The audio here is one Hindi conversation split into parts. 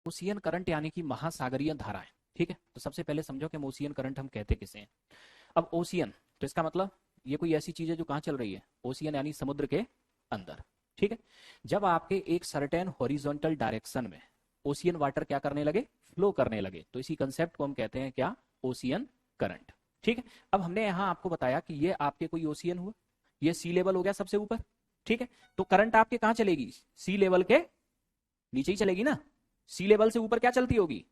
ओशियन करंट यानी कि महासागरीय धाराएं। ठीक है, तो सबसे पहले समझो कि ओशियन करंट हम कहते किसे हैं। अब ओशियन तो इसका मतलब ये कोई ऐसी चीज है जो कहाँ चल रही है, ओशियन यानी समुद्र के अंदर। ठीक है, जब आपके एक सर्टेन हॉरिजॉन्टल डायरेक्शन में ओशियन वाटर क्या करने लगे, फ्लो करने लगे, तो इसी कंसेप्ट को हम कहते हैं क्या, ओशियन करंट। ठीक है, अब हमने यहाँ आपको बताया कि ये आपके कोई ओशियन हुआ, ये सी लेवल हो गया सबसे ऊपर। ठीक है, तो करंट आपके कहाँ चलेगी, सी लेवल के नीचे ही चलेगी ना। सी लेवल से ऊपर क्या चलती होगी,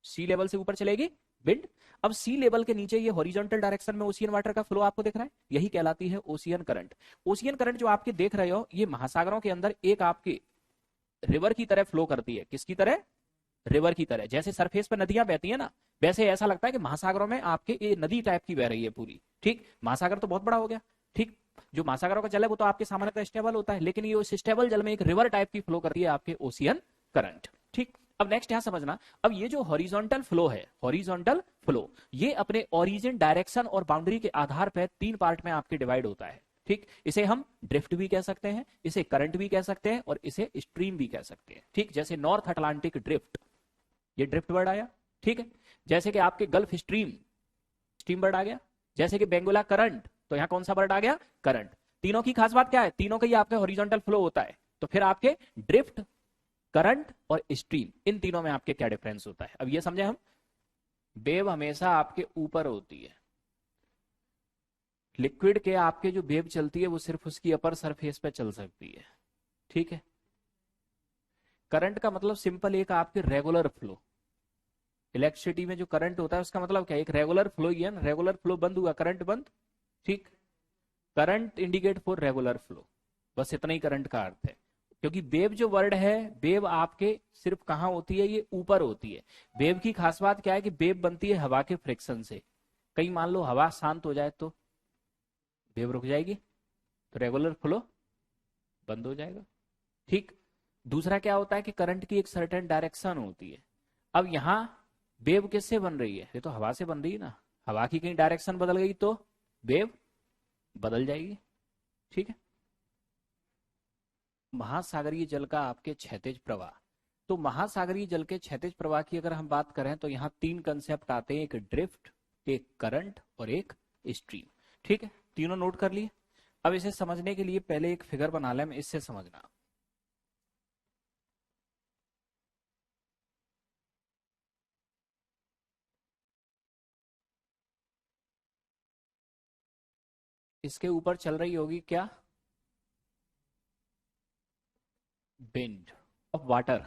सी लेवल से ऊपर चलेगी विंड। अब सी लेवल के नीचे ये हॉरिजॉन्टल डायरेक्शन में ओशियन वाटर का फ्लो आपको दिख रहा है, यही कहलाती है ओशियन करंट। ओशियन करंट जो आपके देख रहे हो, ये महासागरों के अंदर एक आपके रिवर की तरह फ्लो करती है। किसकी तरह, रिवर की तरह। जैसे सरफेस पर नदियां बहती है ना, वैसे ऐसा लगता है कि महासागरों में आपके ये नदी टाइप की बह रही है पूरी। ठीक, महासागर तो बहुत बड़ा हो गया। ठीक, जो महासागरों का जल है वो तो आपके सामान्यतः स्टेबल होता है, लेकिन ये उस स्टेबल जल में एक रिवर टाइप की फ्लो करती है आपके ओशियन करंट। ठीक, अब नेक्स्ट यहां समझना, अब ये जो हॉरिजॉन्टल फ्लो है, हॉरिजॉन्टल फ्लो, ये अपने ओरिजिन, डायरेक्शन और बाउंड्री के आधार पर 3 पार्ट में आपके डिवाइड होता है। ठीक, इसे हम ड्रिफ्ट भी कह सकते हैं, इसे करंट भी कह सकते हैं, और इसे स्ट्रीम भी कह सकते हैं। ठीक, जैसे नॉर्थ अटलांटिक ड्रिफ्ट, ये ड्रिफ्ट वर्ड आया। ठीक है, जैसे कि आपके गल्फ स्ट्रीम, स्ट्रीम वर्ड आ गया। जैसे कि बेंगोला करंट, तो यहां कौन सा वर्ड आ गया, करंट। तीनों की खास बात क्या है, तीनों का ही आपका हॉरिजॉन्टल फ्लो होता है। तो फिर आपके ड्रिफ्ट, करंट और स्ट्रीम, इन तीनों में आपके क्या डिफरेंस होता है, अब ये समझे हम। वेव हमेशा आपके ऊपर होती है, लिक्विड के आपके जो वेव चलती है वो सिर्फ उसकी अपर सरफेस पे चल सकती है। ठीक है, करंट का मतलब सिंपल एक आपके रेगुलर फ्लो, इलेक्ट्रिसिटी में जो करंट होता है उसका मतलब क्या है, एक रेगुलर फ्लो ही है ना। रेगुलर फ्लो बंद हुआ, करंट बंद। ठीक, current indicate for regular flow, बस इतना ही करंट का अर्थ है। क्योंकि वेव जो वर्ड है, वेव आपके सिर्फ कहां होती है, ये ऊपर होती है। वेव की खास बात क्या है कि वेव बनती है हवा के फ्रिक्शन से। कहीं मान लो हवा शांत हो जाए तो वेव रुक जाएगी, तो रेगुलर फ्लो बंद हो जाएगा। ठीक, दूसरा क्या होता है कि करंट की एक सर्टेन डायरेक्शन होती है। अब यहां वेव किससे बन रही है, ये तो हवा से बन रही है ना। हवा की कहीं डायरेक्शन बदल गई तो वेव बदल जाएगी। ठीक है, महासागरीय जल का आपके क्षैतिज प्रवाह, तो महासागरीय जल के क्षैतिज प्रवाह की अगर हम बात करें तो यहाँ 3 कंसेप्ट आते हैं, एक ड्रिफ्ट, एक करंट और एक स्ट्रीम। ठीक है, तीनों नोट कर लिए। अब इसे समझने के लिए पहले एक फिगर बना लें, इससे समझना। इसके ऊपर चल रही होगी क्या, विंड ऑफ वाटर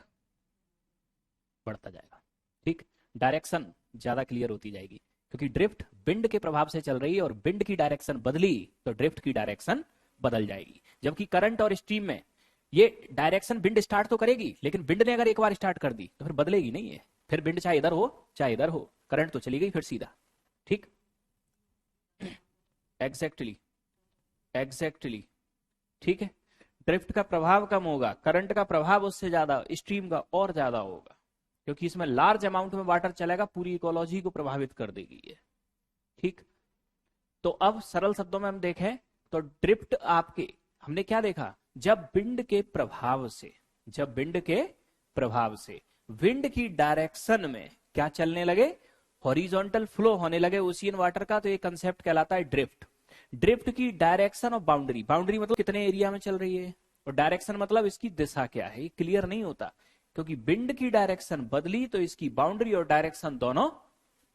बढ़ता जाएगा। ठीक, डायरेक्शन ज्यादा क्लियर होती जाएगी, क्योंकि ड्रिफ्ट विंड के प्रभाव से चल रही है और विंड की डायरेक्शन बदली तो ड्रिफ्ट की डायरेक्शन बदल जाएगी। जबकि करंट और स्ट्रीम में ये डायरेक्शन विंड स्टार्ट तो करेगी, लेकिन विंड ने अगर एक बार स्टार्ट कर दी तो फिर बदलेगी नहीं है। फिर विंड चाहे इधर हो चाहे इधर हो, करंट तो चली गई फिर सीधा। ठीक, एग्जैक्टली, एग्जैक्टली। ठीक है, ड्रिफ्ट का प्रभाव कम होगा, करंट का प्रभाव उससे ज्यादा, स्ट्रीम का और ज्यादा होगा, क्योंकि इसमें लार्ज अमाउंट में वाटर चलेगा, पूरी इकोलॉजी को प्रभावित कर देगी ये। ठीक, तो अब सरल शब्दों में हम देखें तो ड्रिफ्ट आपके, हमने क्या देखा, जब विंड के प्रभाव से, जब विंड के प्रभाव से विंड की डायरेक्शन में क्या चलने लगे, हॉरिजॉन्टल फ्लो होने लगे ओशियन वाटर का, तो ये कंसेप्ट कहलाता है ड्रिफ्ट। ड्रिफ्ट की डायरेक्शन और बाउंड्री, बाउंड्री मतलब कितने एरिया में चल रही है, और डायरेक्शन मतलब इसकी दिशा क्या है, ये क्लियर नहीं होता, क्योंकि विंड की डायरेक्शन बदली तो इसकी बाउंड्री और डायरेक्शन दोनों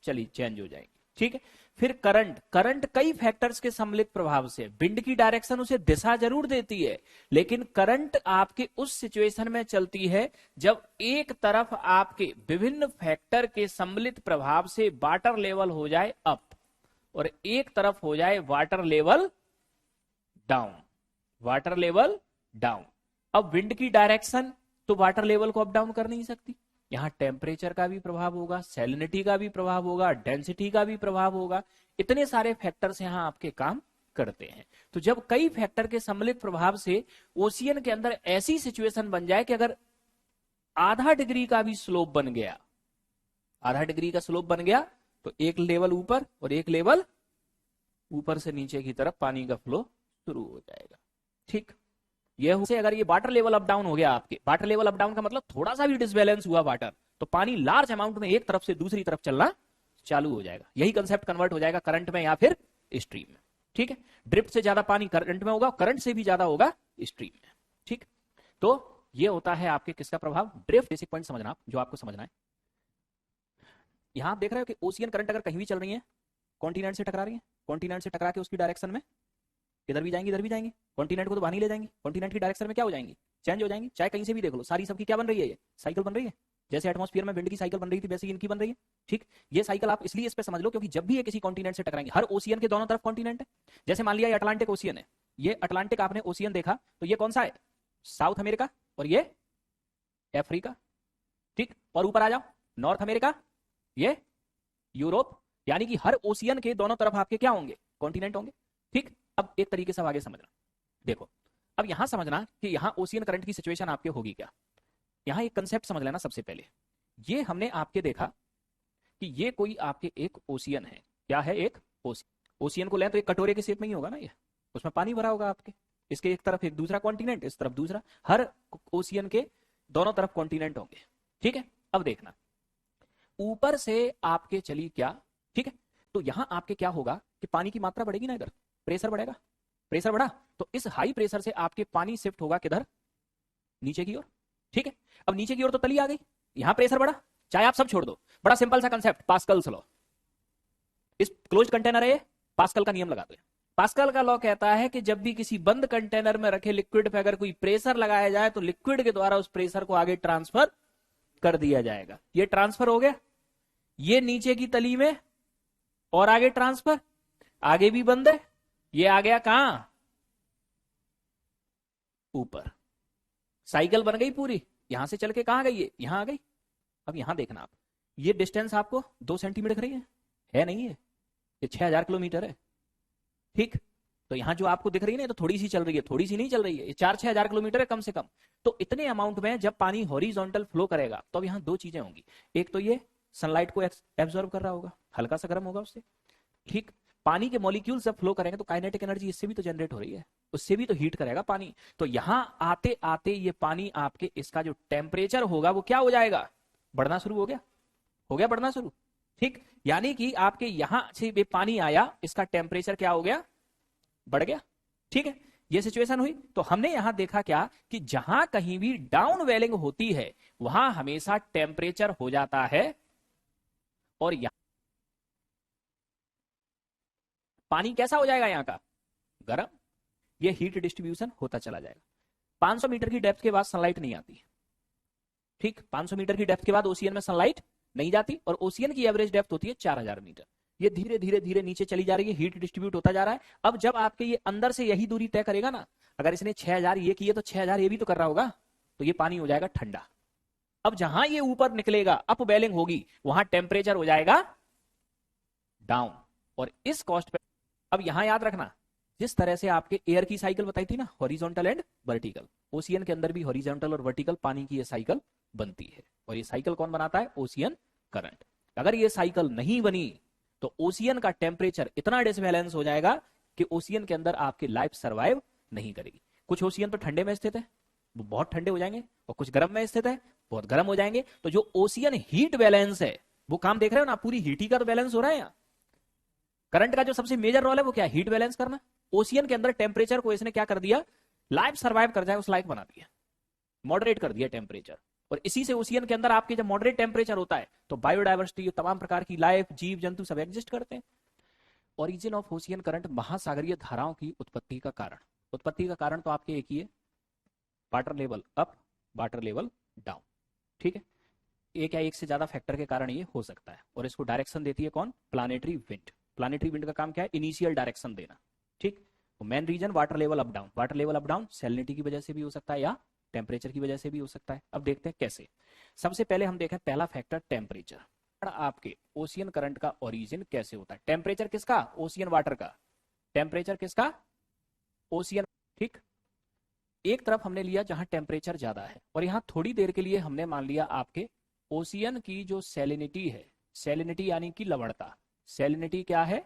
चली चेंज हो जाएगी। ठीक है, फिर करंट, करंट कई फैक्टर्स के सम्मिलित प्रभाव से, विंड की डायरेक्शन उसे दिशा जरूर देती है, लेकिन करंट आपके उस सिचुएशन में चलती है जब एक तरफ आपके विभिन्न फैक्टर के सम्मिलित प्रभाव से वाटर लेवल हो जाए अप और एक तरफ हो जाए water level down, water level down. अब विंड की डायरेक्शन तो वाटर लेवल को अप डाउन कर नहीं सकती, यहां टेम्परेचर का भी प्रभाव होगा, सैलिनिटी का भी प्रभाव होगा, डेंसिटी का भी प्रभाव होगा, इतने सारे फैक्टर्स यहां आपके काम करते हैं। तो जब कई फैक्टर के सम्मिलित प्रभाव से ओशियन के अंदर ऐसी सिचुएशन बन जाए कि अगर आधा डिग्री का भी स्लोप बन गया, आधा डिग्री का स्लोप बन गया, तो एक लेवल ऊपर और एक लेवल ऊपर से नीचे की तरफ पानी का फ्लो शुरू हो जाएगा। ठीक, ये से अगर ये वाटर लेवल अप डाउन हो गया, आपके वाटर लेवल अप डाउन का मतलब थोड़ा सा भी डिसबैलेंस हुआ वाटर, तो पानी लार्ज अमाउंट में एक तरफ से दूसरी तरफ चलना चालू हो जाएगा। यही कंसेप्ट कन्वर्ट हो जाएगा करंट में या फिर स्ट्रीम में। ठीक है, ड्रिफ्ट से ज्यादा पानी करंट में होगा, करंट से भी ज्यादा होगा स्ट्रीम में। ठीक, तो ये होता है आपके किसका प्रभाव, ड्रिफ्ट। बेसिक पॉइंट समझना आप, जो आपको समझना है। यहां आप देख रहे हो कि ओशियन करंट अगर कहीं भी चल रही है, कॉन्टिनेंट से टकरा रही है, कॉन्टिनेंट से टकरा के उसकी डायरेक्शन में इधर भी जाएंगी इधर भी जाएंगी, कॉन्टिनेंट को तो बाहर नहीं ले जाएंगी, कॉन्टिनेंट की डायरेक्शन में क्या हो जाएंगी, चेंज हो जाएंगी। चाहे कहीं से भी देख लो, सारी सबकी क्या बन रही है, ये साइकिल बन रही है। जैसे एटमॉस्फेयर में विंड की साइकिल बन रही थी, वैसे इनकी बन रही है। ठीक, ये साइकिल आप इसलिए इस पे समझ लो क्योंकि जब भी ये किसी कॉन्टिनेंट से टकराएंगे, हर ओशियन के दोनों तरफ कॉन्टिनेंट है। जैसे मान लिया ये अटलांटिक ओशियन है, ये अटलांटिक आपने ओशियन देखा, तो ये कौन सा है, साउथ अमेरिका, और ये अफ्रीका। ठीक, और ऊपर आ जाओ, नॉर्थ अमेरिका, ये यूरोप। यानी कि हर ओशियन के दोनों तरफ आपके क्या होंगे, कॉन्टिनेंट होंगे। ठीक, अब एक तरीके से आगे समझना, देखो अब यहां समझना कि यहां ओशियन करंट की सिचुएशन आपके होगी क्या। यहां एक कंसेप्ट समझ लेना सबसे पहले। ये हमने आपके देखा कि ये कोई आपके एक ओशियन है, क्या है, एक ओशियन। ओशियन को लें तो एक कटोरे के शेप में ही होगा ना, ये उसमें पानी भरा होगा आपके, इसके एक तरफ एक दूसरा कॉन्टिनेंट, इस तरफ दूसरा, हर ओशियन के दोनों तरफ कॉन्टिनेंट होंगे। ठीक है, अब देखना ऊपर से आपके चली क्या, ठीक है, तो यहां आपके क्या होगा कि पानी की मात्रा बढ़ेगी ना, इधर प्रेशर बढ़ेगा, प्रेशर बढ़ा तो इस हाई प्रेशर से आपके पानी शिफ्ट होगा किधर, नीचे की ओर। ठीक है, अब नीचे की ओर तो तली आ गई, यहां प्रेशर बढ़ा, चाहे आप सब छोड़ दो, बड़ा सिंपल सा कंसेप्ट, पास्कल्स लॉ। इस क्लोज्ड कंटेनर है ये, पास्कल का नियम लगा दो। पास्कल का लॉ कहता है कि जब भी किसी बंद कंटेनर में रखे लिक्विड पे अगर कोई प्रेशर लगाया जाए तो लिक्विड के द्वारा उस प्रेशर को आगे ट्रांसफर कर दिया जाएगा। ये ट्रांसफर हो गया, ये नीचे की तली में, और आगे ट्रांसफर, आगे भी बंद है, ये आ गया कहां, ऊपर। साइकिल बन गई पूरी, यहां से चल के कहां गई, यहां आ गई। अब यहां देखना आप, ये डिस्टेंस आपको 2 सेंटीमीटर दिख रही है नहीं, ये 6000 किलोमीटर है। ठीक, तो यहां जो आपको दिख रही है ना, तो थोड़ी सी चल रही है, थोड़ी सी नहीं चल रही है, ये 4-6 हजार किलोमीटर है कम से कम। तो इतने अमाउंट में जब पानी हॉरिजॉन्टल फ्लो करेगा तो अब यहां दो चीजें होंगी, एक तो ये सनलाइट को एब्जॉर्ब कर रहा होगा, हल्का सा गर्म होगा उससे। ठीक, पानी के मॉलिक्यूल जब फ्लो करेंगे तो काइनेटिक एनर्जी इससे भी तो जनरेट हो रही है, उससे भी तो हीट करेगा पानी। तो यहां आते आते ये पानी आपके, इसका जो टेम्परेचर होगा वो क्या हो जाएगा, बढ़ना शुरू हो गया बढ़ना शुरू। ठीक, यानी कि आपके यहां से ये पानी आया, इसका टेम्परेचर क्या हो गया, बढ़ गया। ठीक है, ये सिचुएशन हुई। तो हमने यहां देखा क्या कि जहां कहीं भी डाउन वेलिंग होती है वहां हमेशा टेम्परेचर हो जाता है, और यहां पानी कैसा हो जाएगा, यहां का गर्म। ये हीट डिस्ट्रीब्यूशन होता चला जाएगा। 500 मीटर की डेप्थ के बाद सनलाइट नहीं आती। ठीक, 500 मीटर की डेप्थ के बाद ओशियन में सनलाइट नहीं जाती, और ओशियन की एवरेज डेप्थ होती है 4000 मीटर। ये धीरे धीरे धीरे नीचे चली जा रही है, हीट डिस्ट्रीब्यूट होता जा रहा है। अब जब आपके ये अंदर से यही दूरी तय करेगा ना, अगर इसने 6000 ये किए तो 6000 ये भी तो कर रहा होगा, तो ये पानी हो जाएगा ठंडा। अब जहां ये ऊपर निकलेगा, अप वेलिंग होगी, वहां टेम्परेचर हो जाएगा डाउन। और इस कॉस्ट पे अब यहां याद रखना, जिस तरह से आपके एयर की साइकिल बताई थी ना, हॉरिजॉन्टल एंड वर्टिकल, ओशियन के अंदर भी हॉरिजॉन्टल और वर्टिकल पानी की ये साइकिल बनती है। और ये साइकिल कौन बनाता है, ओशियन करंट। अगर ये साइकिल नहीं बनी तो ओशियन का टेम्परेचर इतना डिसबैलेंस हो जाएगा कि ओशियन के अंदर आपकी लाइफ सर्वाइव नहीं करेगी। कुछ ओशियन तो ठंडे में स्थित है, वो बहुत ठंडे हो जाएंगे, और कुछ गर्म में स्थित है, बहुत गर्म हो जाएंगे। तो जो ओशियन हीट बैलेंस है वो काम देख रहे हो ना, पूरी हीट ही का तो बैलेंस हो रहा है यहाँ। करंट का जो सबसे मेजर रोल है वो क्या है, हीट बैलेंस करना। ओशियन के अंदर टेम्परेचर को इसने क्या कर दिया, लाइफ सर्वाइव कर जाए उस लाइक बना दिया, मॉडरेट कर दिया टेम्परेचर। और इसी से ओशियन के अंदर आपके जब मॉडरेट टेम्परेचर होता है तो बायोडाइवर्सिटी, तमाम प्रकार की लाइफ, जीव जंतु सब एग्जिस्ट करते हैं। ओरिजिन ऑफ ओशियन करंट, महासागरीय धाराओं की उत्पत्ति का कारण। उत्पत्ति का कारण तो आपके एक ही है, water level up, water level down. ठीक है, एक या एक से ज्यादा फैक्टर के कारण ये हो सकता है, और इसको डायरेक्शन देती है कौन, प्लानेटरी विंड। प्लानेटरी विंड का काम क्या है, इनिशियल डायरेक्शन देना। ठीक, तो main reason water level up down. Water level up down salinity की वजह से भी हो सकता है या टेम्परेचर की वजह से भी हो सकता है। अब देखते हैं कैसे। सबसे पहले हम देखें पहला फैक्टर, टेम्परेचर। आपके ओशियन करंट का ओरिजिन कैसे होता है, टेम्परेचर किसका, ओशियन वाटर का। टेम्परेचर किसका, ओशियन। ठीक, एक तरफ हमने लिया जहां टेम्परेचर ज्यादा है, और यहां थोड़ी देर के लिए हमने मान लिया आपके ओशियन की जो सैलिनिटी है, सैलिनिटी यानी कि लवणता। सैलिनिटी क्या है,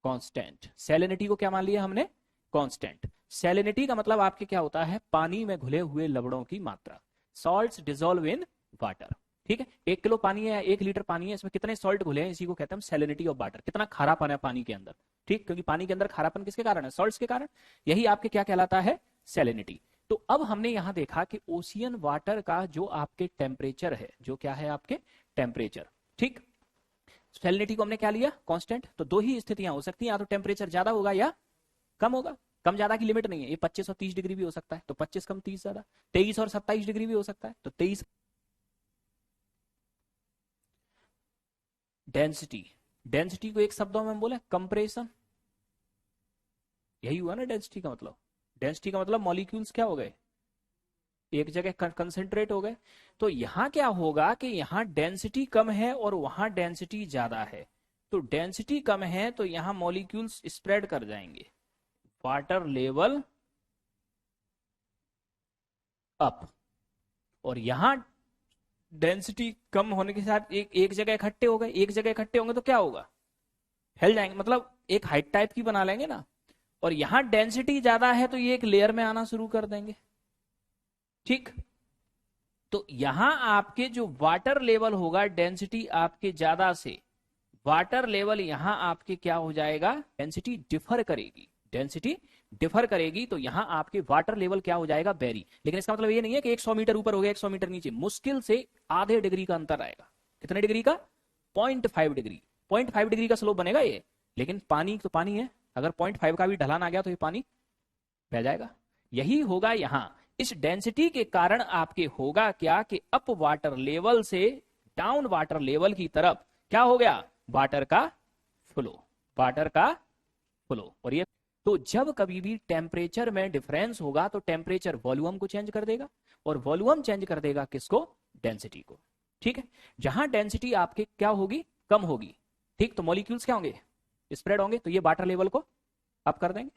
कांस्टेंट। सैलिनिटी को क्या मान लिया हमने, कांस्टेंट। सैलिनिटी का मतलब आपके क्या होता है, पानी में घुले हुए लवणों की मात्रा। सॉल्ट्स डिजोल्व इन वाटर, ठीक है। 1 किलो पानी है, 1 लीटर पानी है, इसमें कितने सॉल्ट घुले हैं, इसी को कहते हैं सैलिनिटी ऑफ वाटर, कितना खारापन है पानी के अंदर, ठीक। क्योंकि पानी के अंदर खारापन किसके कारण है, सॉल्ट्स के कारण। यही आपके क्या कहलाता है, सैलिनिटी। तो अब हमने यहां देखा कि ओशियन वाटर का जो आपके टेम्परेचर है, जो क्या है आपके टेम्परेचर, ठीक। सैलिनिटी को हमने क्या लिया, कांस्टेंट। तो दो ही स्थितियां हो सकती हैं, या तो टेम्परेचर ज्यादा होगा या कम होगा। कम ज्यादा की लिमिट नहीं है, ये 25 और 30 डिग्री भी हो सकता है, तो 25 कम 30 ज्यादा। 23 और 27 डिग्री भी हो सकता है, तो 23। डेंसिटी, डेंसिटी को एक शब्दों में हम बोले कंप्रेशन, यही हुआ ना डेंसिटी का मतलब। डेंसिटी का मतलब मॉलिक्यूल्स क्या हो गए, एक जगह कंसेंट्रेट हो गए। तो यहां क्या होगा कि यहां डेंसिटी कम है और वहां डेंसिटी ज्यादा है। तो डेंसिटी कम है तो यहां मॉलिक्यूल्स स्प्रेड कर जाएंगे, वाटर लेवल अप। और यहां डेंसिटी कम होने के साथ एक जगह इकट्ठे हो गए, एक जगह इकट्ठे होंगे तो क्या होगा, फैल जाएंगे, मतलब एक हाइट टाइप की बना लेंगे ना। और यहां डेंसिटी ज्यादा है तो ये एक लेयर में आना शुरू कर देंगे, ठीक। तो यहां आपके जो वाटर लेवल होगा, डेंसिटी आपके ज्यादा से, वाटर लेवल यहां आपके क्या हो जाएगा, डेंसिटी डिफर करेगी, डेंसिटी डिफर करेगी। तो यहां आपके वाटर लेवल क्या हो जाएगा, वेरी। लेकिन इसका मतलब ये नहीं है कि 100 मीटर ऊपर हो गया 100 मीटर नीचे, मुश्किल से आधे डिग्री का अंतर आएगा। कितने डिग्री का, 0.5 डिग्री। 0.5 डिग्री का स्लोप बनेगा ये। लेकिन पानी तो पानी है, अगर 0.5 का भी ढलान आ गया तो ये पानी बह जाएगा। यही होगा यहां, इस डेंसिटी के कारण आपके होगा क्या कि अप वाटर लेवल से डाउन वाटर लेवल की तरफ क्या हो गया, वाटर का फ्लो, वाटर का फ्लो। और ये तो जब कभी भी टेम्परेचर में डिफरेंस होगा तो टेम्परेचर वॉल्यूम को चेंज कर देगा, और वॉल्यूम चेंज कर देगा किसको, डेंसिटी को, ठीक है। जहां डेंसिटी आपके क्या होगी, कम होगी, ठीक, तो मॉलिक्यूल्स क्या होंगे, स्प्रेड होंगे, तो ये वाटर लेवल को अप कर देंगे,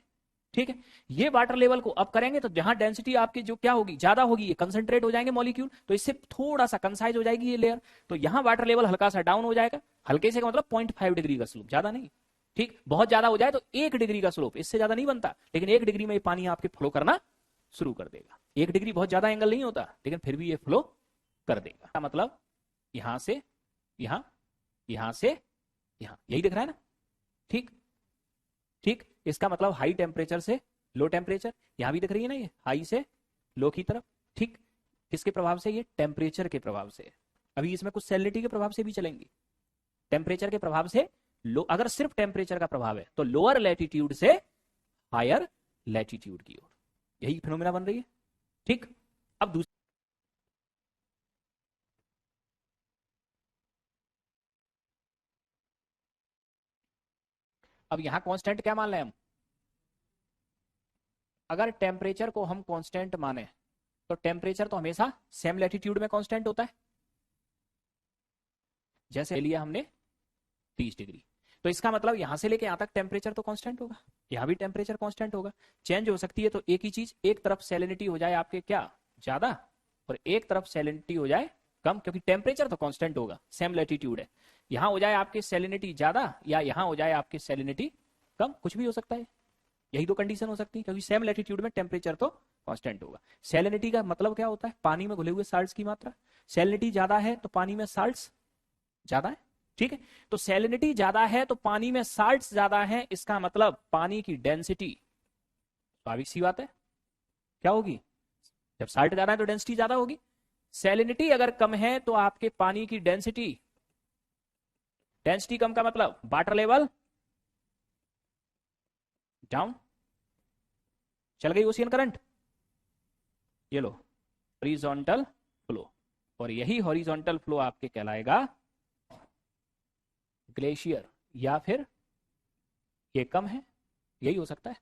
ठीक है। ये वाटर लेवल को अप करेंगे तो जहां डेंसिटी आपकी जो क्या होगी, ज्यादा होगी, ये कंसंट्रेट हो जाएंगे मॉलिक्यूल, तो इससे थोड़ा सा कंसाइज हो जाएगी ये लेयर। तो यहां वाटर लेवल हल्का सा डाउन हो जाएगा, हल्के से का मतलब 0.5 डिग्री का स्लोप, ज्यादा नहीं, ठीक। बहुत ज्यादा हो जाए तो 1 डिग्री का स्लोप, इससे ज्यादा नहीं बनता, लेकिन 1 डिग्री में ये पानी आपके फ्लो करना शुरू कर देगा। 1 डिग्री बहुत ज्यादा एंगल नहीं होता, लेकिन फिर भी ये फ्लो कर देगा। मतलब यहां से यहां, यहां से यहां, यही दिख रहा है ना, ठीक, ठीक। इसका मतलब हाई टेम्परेचर से लो टेम्परेचर, यहां भी दिख रही है ना ये हाई से लो की तरफ, ठीक। किसके प्रभाव से, ये टेम्परेचर के प्रभाव से। अभी इसमें कुछ सैलिनिटी के प्रभाव से भी चलेंगी, टेम्परेचर के प्रभाव से लो। अगर सिर्फ टेम्परेचर का प्रभाव है तो लोअर लैटिट्यूड से हायर लैटिट्यूड की ओर, यही फिनोमेना बन रही है, ठीक। अब दूसरी, अब यहां कांस्टेंट क्या मान लें हम, अगर टेम्परेचर को हम कांस्टेंट माने तो टेम्परेचर तो हमेशा सेम लैटिट्यूड में कांस्टेंट होता है। जैसे ले लिया हमने 30 डिग्री, तो इसका मतलब यहां से लेके यहां तक टेम्परेचर तो कांस्टेंट होगा, यहां भी टेम्परेचर कांस्टेंट होगा। चेंज हो सकती है तो एक ही चीज, एक तरफ सैलिनिटी हो जाए आपके क्या ज्यादा, और एक तरफ सैलिनिटी हो जाए कम, क्योंकि टेम्परेचर तो कांस्टेंट होगा, सेम लैटिट्यूड है। यहां हो जाए आपकी सैलिनिटी ज्यादा या यहां हो जाए आपकी सैलिनिटी कम, कुछ भी हो सकता है, यही दो कंडीशन हो सकती है, क्योंकि सेम लैटिट्यूड में टेम्परेचर तो कांस्टेंट होगा। सैलिनिटी का मतलब क्या होता है, पानी में घुले हुए साल्ट्स की मात्रा। सैलिनिटी ज्यादा है तो पानी में साल्ट्स ज्यादा है, ठीक है। तो सैलिनिटी ज्यादा है तो पानी में साल्ट्स ज्यादा है, इसका मतलब पानी की डेंसिटी, स्वाभाविक सी बात है, क्या होगी, जब साल्ट ज्यादा है तो डेंसिटी ज्यादा होगी। सैलिनिटी अगर कम है तो आपके पानी की डेंसिटी, डेंसिटी कम का मतलब वाटर लेवल डाउन, चल गई ओशियन करंट, ये लो हॉरिजॉन्टल फ्लो। और यही हॉरिजॉन्टल फ्लो आपके कहलाएगा ग्लेशियर, या फिर ये कम है, यही हो सकता है।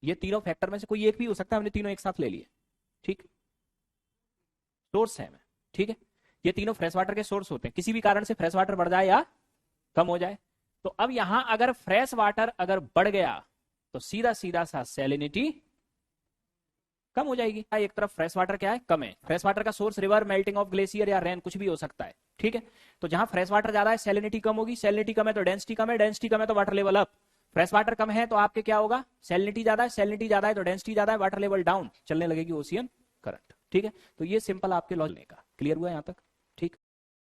ये तीनों फैक्टर में से कोई एक भी हो सकता है, हमने तीनों एक साथ ले लिए, ठीक। सोर्स है में, ठीक है। ये तीनों फ्रेश वाटर के सोर्स होते हैं, किसी भी कारण से फ्रेश वाटर बढ़ जाए या कम हो जाए। तो अब यहां अगर फ्रेश वाटर अगर बढ़ गया तो सीधा सीधा सा सैलिनिटी कम हो जाएगी। एक तरफ फ्रेश वाटर क्या है, कम है, फ्रेश वाटर का source river, melting of glacier या रेन, कुछ भी हो सकता है, ठीक है। तो जहां फ्रेश वाटर ज्यादा है सैलिनिटी कम होगी, सैलिनिटी कम है तो डेंसिटी कम है, डेंसिटी कम है तो water level up. Fresh water कम है तो आपके क्या होगा, सैलिनिटी ज्यादा है, सैलिनिटी ज्यादा है तो डेंसिटी ज्यादा है, वाटर लेवल डाउन, चलने लगेगी ओशियन करंट। ठीक है, तो ये सिंपल आपके लॉजिक का क्लियर हुआ यहां तक। ठीक।